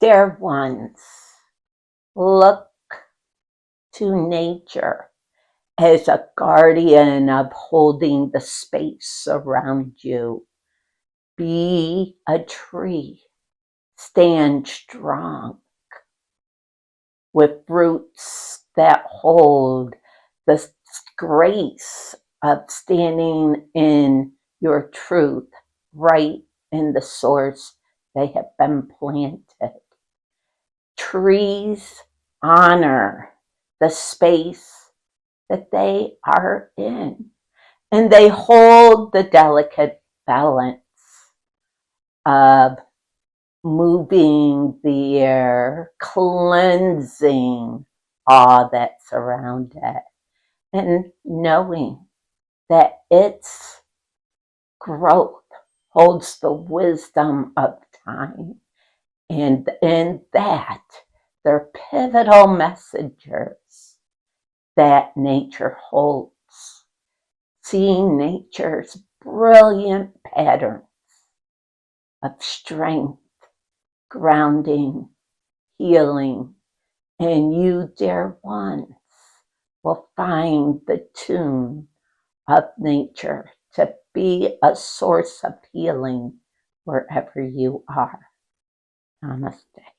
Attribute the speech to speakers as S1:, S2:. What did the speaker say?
S1: Dear ones, look to nature as a guardian of holding the space around you. Be a tree. Stand strong with roots that hold the grace of standing in your truth, right in the source they have been planted. Trees honor the space that they are in, and they hold the delicate balance of moving the air, cleansing all that's around it, and knowing that its growth holds the wisdom of time, and in that they're pivotal messengers that nature holds. Seeing nature's brilliant patterns of strength, grounding, healing, and you, dear ones, will find the tune of nature to be a source of healing wherever you are. Namaste.